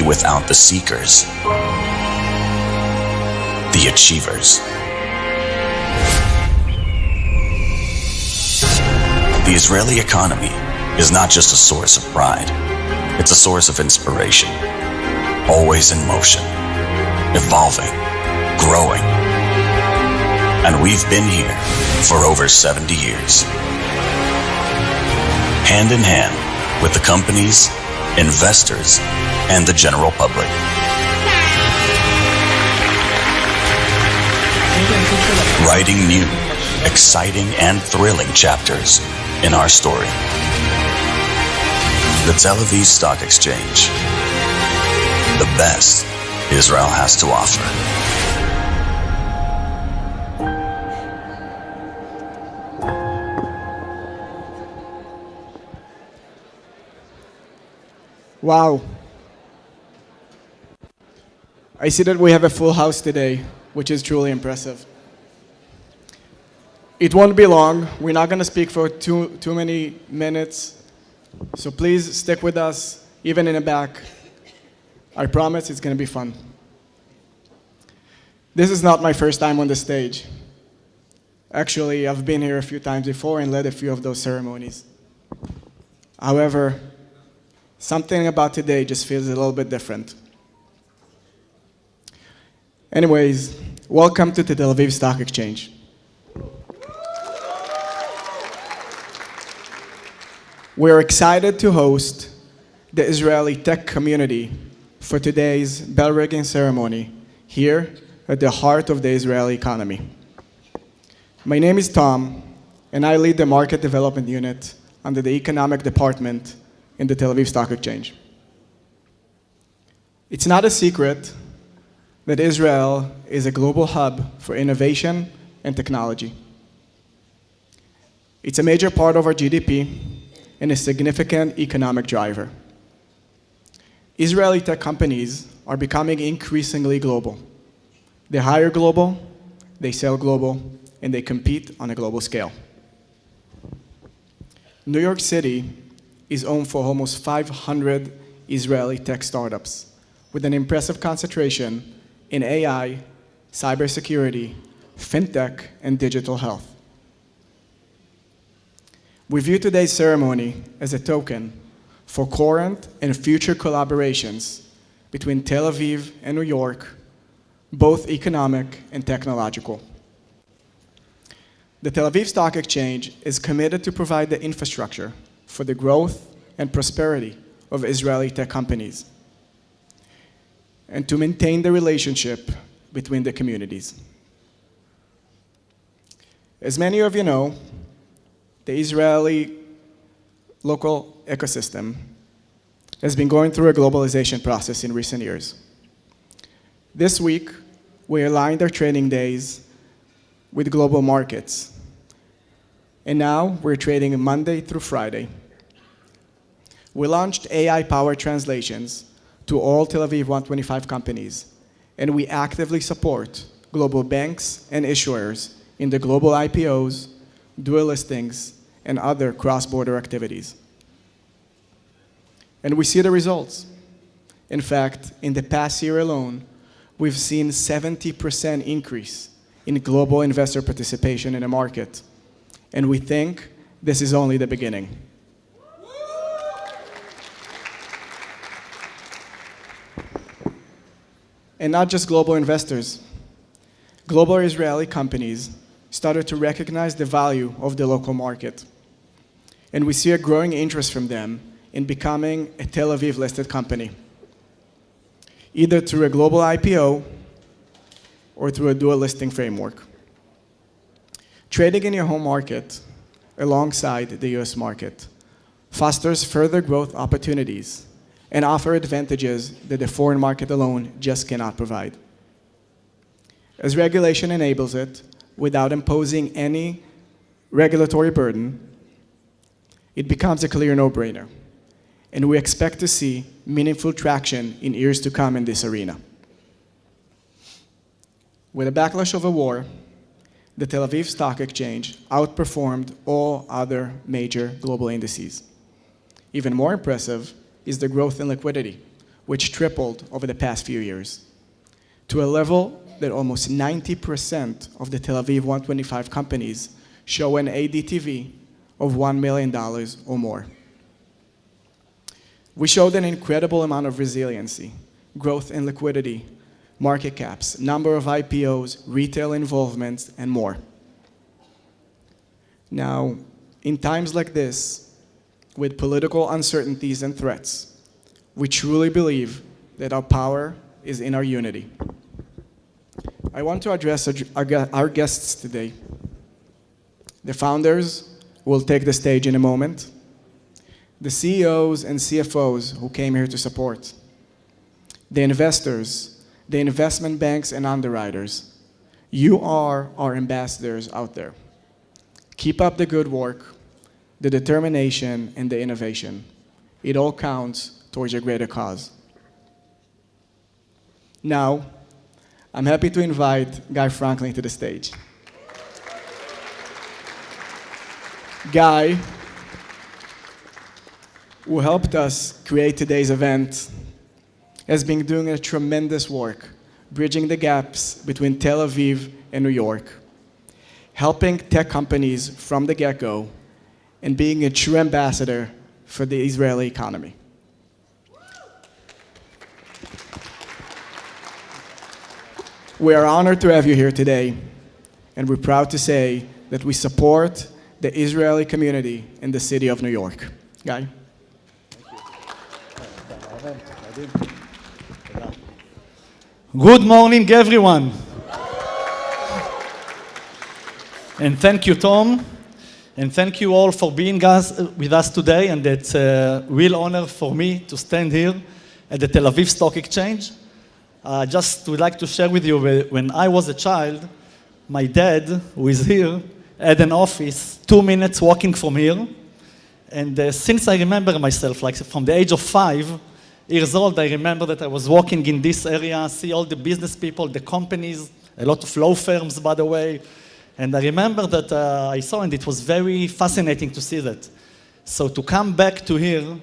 without the seekers, the achievers. The Israeli economy is not just a source of pride, it's a source of inspiration, always in motion, evolving, growing. And we've been here for over 70 years. Hand in hand with the companies, investors, and the general public. Writing new, exciting, and thrilling chapters in our story. The Tel Aviv Stock Exchange. The best Israel has to offer. Wow. I see that we have a full house today, which is truly impressive. It won't be long. We're not going to speak for too many minutes. So please stick with us, even in the back. I promise it's going to be fun. This is not my first time on the stage. Actually, I've been here a few times before and led a few of those ceremonies. However, something about today just feels a little bit different. Anyways, welcome to the Tel Aviv Stock Exchange. We're excited to host the Israeli tech community for today's bell ringing ceremony here at the heart of the Israeli economy. My name is Tom, and I lead the Market Development Unit under the Economic Department in the Tel Aviv Stock Exchange. It's not a secret that Israel is a global hub for innovation and technology. It's a major part of our GDP and a significant economic driver. Israeli tech companies are becoming increasingly global. They hire global, they sell global, and they compete on a global scale. New York City is home for almost 500 Israeli tech startups with an impressive concentration in AI, cybersecurity, fintech, and digital health. We view today's ceremony as a token for current and future collaborations between Tel Aviv and New York, both economic and technological. The Tel Aviv Stock Exchange is committed to provide the infrastructure for the growth and prosperity of Israeli tech companies and to maintain the relationship between the communities. As many of you know, the Israeli local ecosystem has been going through a globalization process in recent years. This week, we aligned our trading days with global markets. And now we're trading Monday through Friday. We launched AI-powered translations to all Tel Aviv 125 companies, and we actively support global banks and issuers in the global IPOs, dual listings, and other cross-border activities. And we see the results. In fact, in the past year alone, we've seen 70% increase in global investor participation in the market. And we think this is only the beginning. And not just global investors. Global Israeli companies started to recognize the value of the local market. And we see a growing interest from them in becoming a Tel Aviv-listed company, either through a global IPO or through a dual listing framework. Trading in your home market alongside the US market fosters further growth opportunities and offer advantages that the foreign market alone just cannot provide. As regulation enables it, without imposing any regulatory burden, it becomes a clear no-brainer, and we expect to see meaningful traction in years to come in this arena. With the backlash of a war, the Tel Aviv Stock Exchange outperformed all other major global indices. Even more impressive is the growth in liquidity, which tripled over the past few years, to a level that almost 90% of the Tel Aviv 125 companies show an ADTV of $1 million or more. We showed an incredible amount of resiliency, growth in liquidity, market caps, number of IPOs, retail involvements, and more. Now, in times like this, with political uncertainties and threats, we truly believe that our power is in our unity. I want to address our guests today. The founders will take the stage in a moment. The CEOs and CFOs who came here to support. The investors, the investment banks and underwriters. You are our ambassadors out there. Keep up the good work, the determination, and the innovation. It all counts towards a greater cause. Now, I'm happy to invite Guy Franklin to the stage. Guy, who helped us create today's event, has been doing a tremendous work, bridging the gaps between Tel Aviv and New York, helping tech companies from the get-go, and being a true ambassador for the Israeli economy. We are honored to have you here today, and we're proud to say that we support the Israeli community in the city of New York. Guy? Good morning, everyone. And thank you, Tom. And thank you all for being with us today. And it's a real honor for me to stand here at the Tel Aviv Stock Exchange. Just would like to share with you, when I was a child, my dad, who is here, had an office 2 minutes walking from here. And since I remember myself, like from the age of 5 years old, I remember that I was walking in this area, see all the business people, the companies, a lot of law firms, by the way. And I remember that I saw, and it was very fascinating to see that. So to come back to here,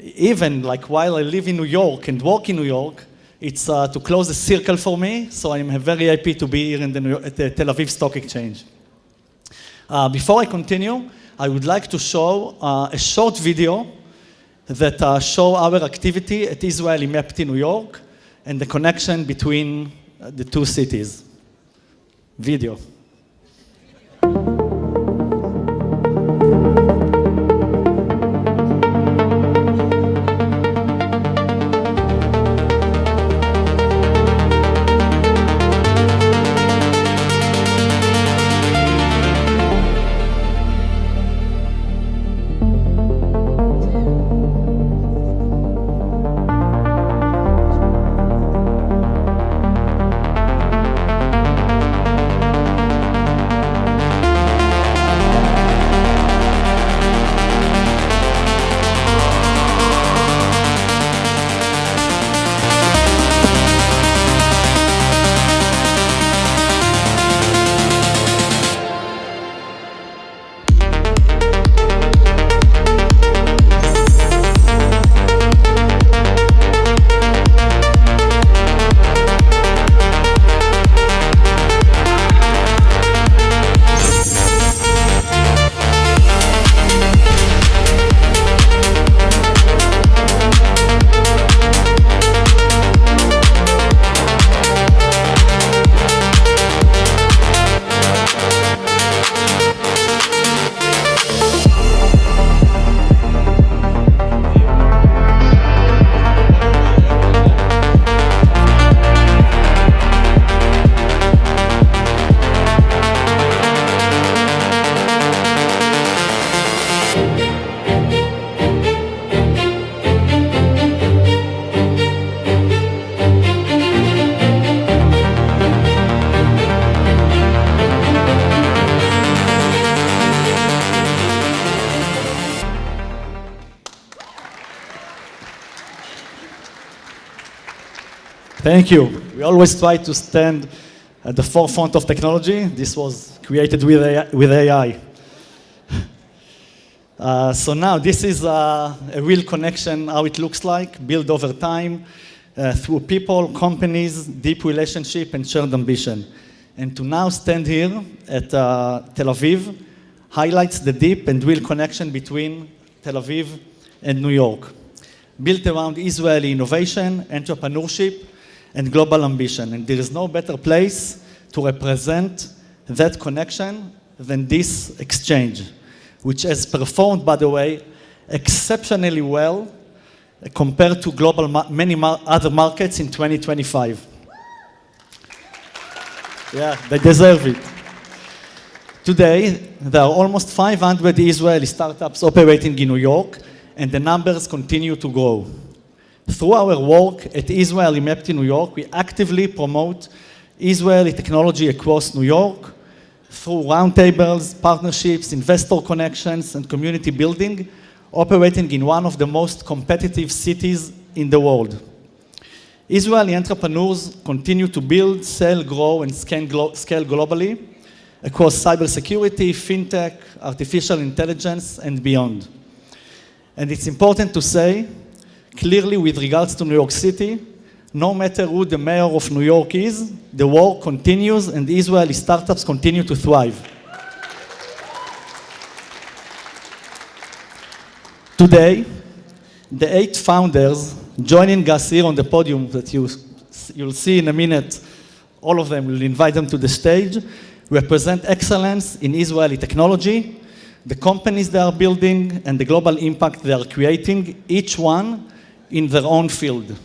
even like while I live in New York and work in New York, it's to close the circle for me. So I'm very happy to be here at the Tel Aviv Stock Exchange. Before I continue, I would like to show a short video that show our activity at Israeli MEPT New York and the connection between the two cities. Video. Thank you. We always try to stand at the forefront of technology. This was created with AI. So now this is a real connection, how it looks like, built over time through people, companies, deep relationship, and shared ambition. And to now stand here at Tel Aviv highlights the deep and real connection between Tel Aviv and New York, built around Israeli innovation, entrepreneurship, and global ambition. And there is no better place to represent that connection than this exchange, which has performed, by the way, exceptionally well compared to many other markets in 2025. Yeah, they deserve it. Today, there are almost 500 Israeli startups operating in New York, and the numbers continue to grow. Through our work at Israeli MEPTI New York, we actively promote Israeli technology across New York through roundtables, partnerships, investor connections, and community building, operating in one of the most competitive cities in the world. Israeli entrepreneurs continue to build, sell, grow, and scale globally across cybersecurity, fintech, artificial intelligence, and beyond. And it's important to say, clearly with regards to New York City, no matter who the mayor of New York is, the work continues and Israeli startups continue to thrive. Today, the 8 founders joining us here on the podium that you'll see in a minute, all of them, we'll invite them to the stage, represent excellence in Israeli technology, the companies they are building, and the global impact they are creating, each one in their own field.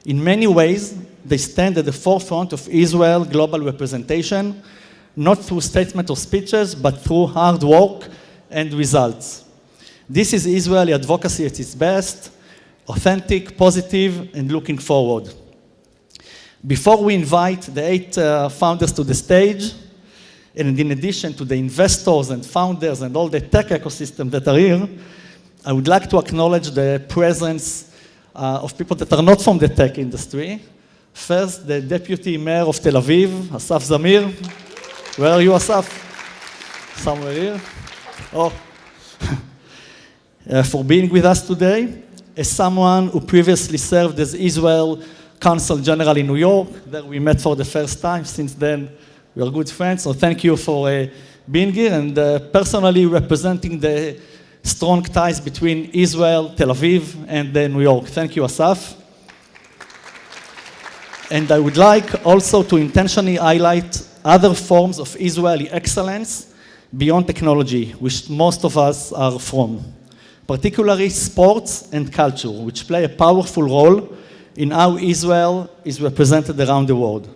In many ways, they stand at the forefront of Israel global representation, not through statements or speeches, but through hard work and results. This is Israeli advocacy at its best, authentic, positive, and looking forward. Before we invite the 8 founders to the stage, and in addition to the investors and founders and all the tech ecosystem that are here, I would like to acknowledge the presence of people that are not from the tech industry. First, the Deputy Mayor of Tel Aviv, Asaf Zamir. Where are you, Asaf? Somewhere here. Oh. For being with us today. As someone who previously served as Israel Consul General in New York, that we met for the first time. Since then, we are good friends. So thank you for being here and personally representing the strong ties between Israel, Tel Aviv, and New York. Thank you, Asaf. And I would like also to intentionally highlight other forms of Israeli excellence beyond technology, which most of us are from, particularly sports and culture, which play a powerful role in how Israel is represented around the world.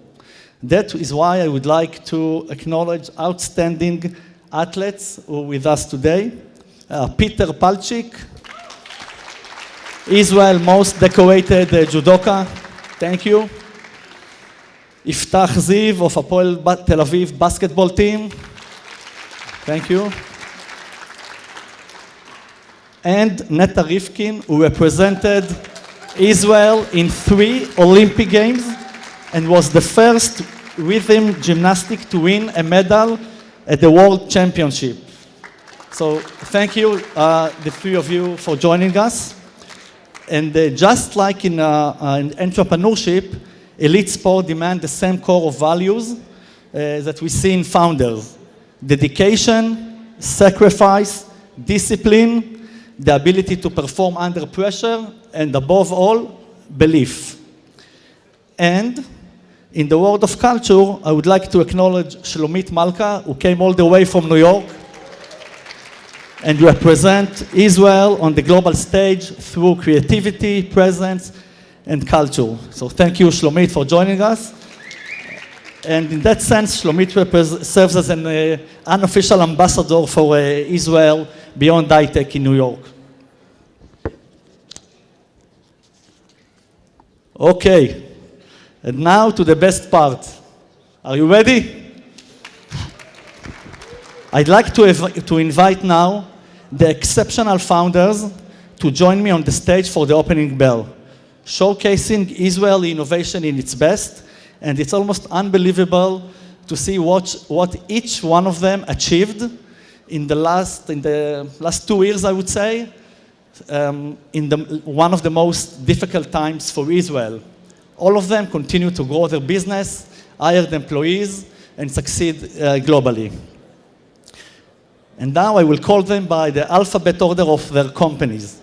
That is why I would like to acknowledge outstanding athletes who are with us today. Peter Palchik, Israel's most decorated judoka. Thank you. Iftach Ziv of Hapoel Tel Aviv basketball team. Thank you. And Netta Rifkin, who represented Israel in 3 Olympic Games and was the first rhythm gymnastic to win a medal at the World Championship. So thank you, the 3 of you, for joining us. And just like in entrepreneurship, elite sport demands the same core of values that we see in founders. Dedication, sacrifice, discipline, the ability to perform under pressure, and above all, belief. And in the world of culture, I would like to acknowledge Shlomit Malka, who came all the way from New York and represent Israel on the global stage through creativity, presence, and culture. So thank you, Shlomit, for joining us. And in that sense, Shlomit serves as an unofficial ambassador for Israel beyond high tech in New York. Okay, and now to the best part. Are you ready? I'd like to invite now the exceptional founders to join me on the stage for the opening bell, showcasing Israeli innovation in its best, and it's almost unbelievable to see what each one of them achieved in the last 2 years, I would say, one of the most difficult times for Israel. All of them continue to grow their business, hire the employees, and succeed globally. And now I will call them by the alphabet order of their companies.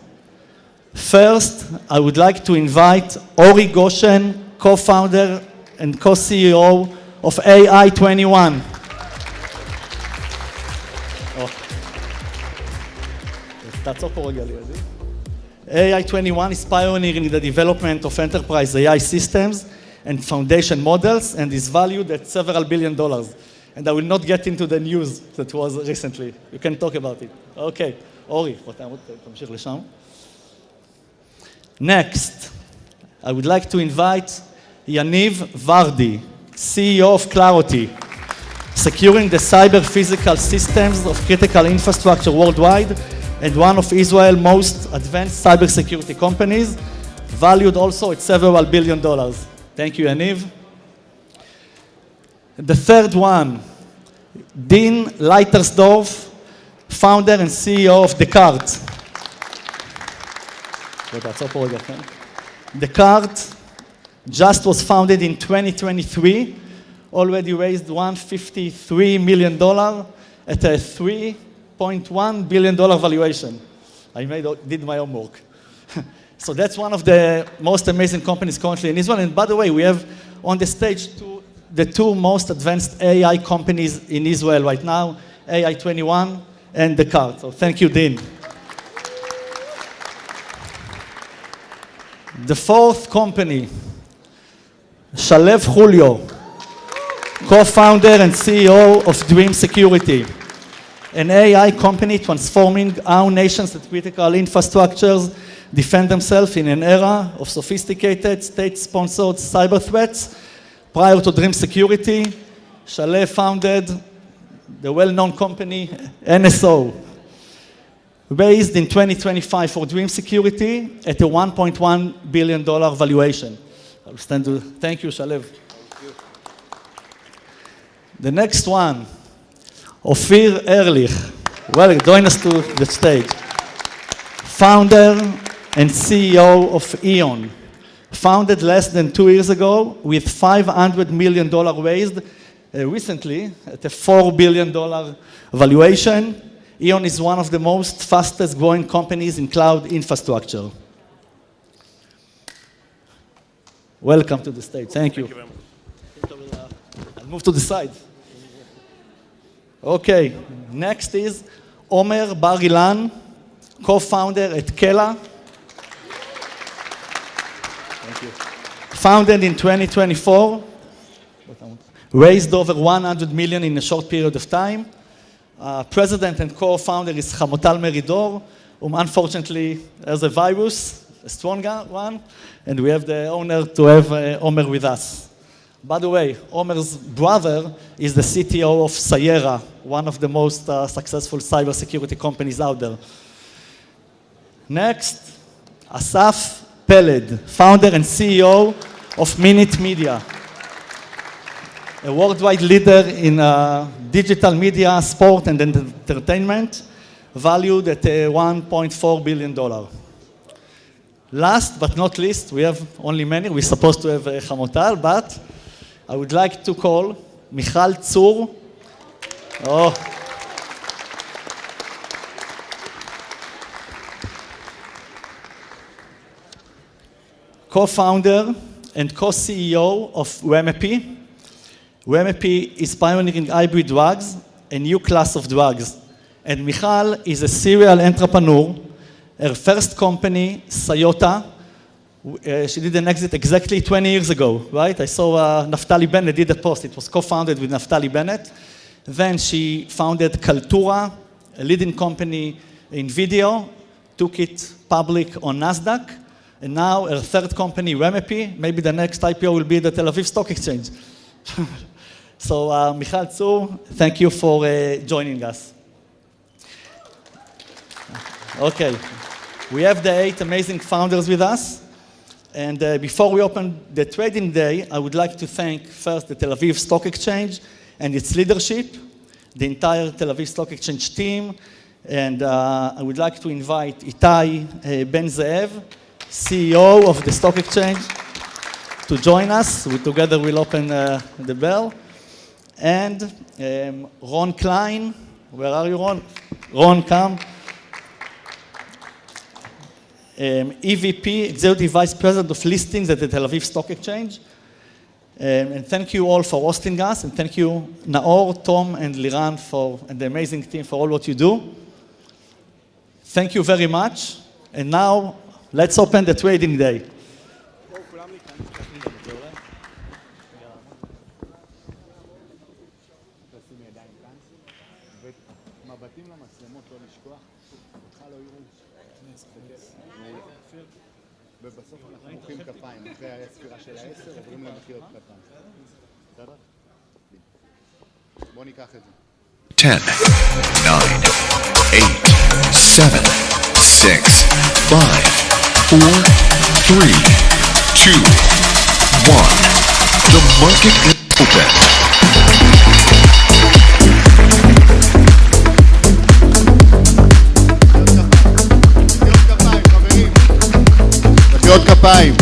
First, I would like to invite Ori Goshen, co-founder and co-CEO of AI21. AI21 is pioneering the development of enterprise AI systems and foundation models, and is valued at several $billion. And I will not get into the news that was recently. You can talk about it. Okay, Ori, תמשיך לשם. Next, I would like to invite Yaniv Vardi, CEO of Clarity, securing the cyber-physical systems of critical infrastructure worldwide, and one of Israel's most advanced cybersecurity companies, valued also at several $1 billion. Thank you, Yaniv. The third one, Dean Leitersdorf, founder and CEO of Descartes. Descartes just was founded in 2023, already raised $153 million at a $3.1 billion valuation. I did my homework. So that's one of the most amazing companies currently in Israel. And by the way, we have on the stage the two most advanced AI companies in Israel right now, AI21 and Descartes. So thank you, Dean. The fourth company, Shalev Julio, co-founder and CEO of Dream Security, an AI company transforming how nations and critical infrastructures defend themselves in an era of sophisticated state-sponsored cyber threats. Prior to Dream Security, Shalev founded the well-known company NSO, raised in 2025 for Dream Security at a $1.1 billion valuation. I'll stand to thank you, Shalev. Thank you. The next one, Ophir Ehrlich. Well, join us to the stage. Founder and CEO of E.ON. Founded less than 2 years ago with $500 million raised recently at a $4 billion valuation. E.ON is one of the most fastest growing companies in cloud infrastructure. Welcome to the stage. Thank you. Thank you very much. I'll move to the side. Okay, next is Omer Bar-Ilan, co-founder at Kela. Thank you. Founded in 2024, raised over 100 million in a short period of time. President and co-founder is Hamutal Meridor, whom unfortunately has a virus, a strong one, and we have the honor to have Omer with us. By the way, Omer's brother is the CTO of Cyera, one of the most successful cybersecurity companies out there. Next, Asaf Peled, founder and CEO of Minute Media, a worldwide leader in digital media, sport, and entertainment, valued at $1.4 billion. Last but not least, we have only many. We're supposed to have Hamutal, but I would like to call Michal Tzur. Oh. Co-founder and co-CEO of Wemepy. Wemepy is pioneering hybrid drugs, a new class of drugs. And Michal is a serial entrepreneur. Her first company, Sayota, she did an exit exactly 20 years ago, right? I saw Naftali Bennett did a post. It was co-founded with Naftali Bennett. Then she founded Kaltura, a leading company in video, took it public on NASDAQ, and now her third company, Wemepy, maybe the next IPO will be the Tel Aviv Stock Exchange. So, Michal Tzur, thank you for joining us. Okay, we have the 8 amazing founders with us. And before we open the trading day, I would like to thank first the Tel Aviv Stock Exchange and its leadership, the entire Tel Aviv Stock Exchange team. And I would like to invite Itai Ben-Zeev, CEO of the Stock Exchange, to join us. We together will open the bell. And Ron Klein, where are you, Ron? Ron, come. EVP, Executive Vice President of Listings at the Tel Aviv Stock Exchange. And thank you all for hosting us, and thank you, Naor, Tom, and Liran, and the amazing team for all what you do. Thank you very much. And now, let's open the trading day. ובסוף אנחנו מוחאים כפיים, אחרי הספירה של ה-10, עוברים למחיאות כפיים. בסדר? בוא ניקח את זה. 10, 9, 8, 7, 6, 5, 4, 3, 2, 1. The market is open. מחיאות כפיים.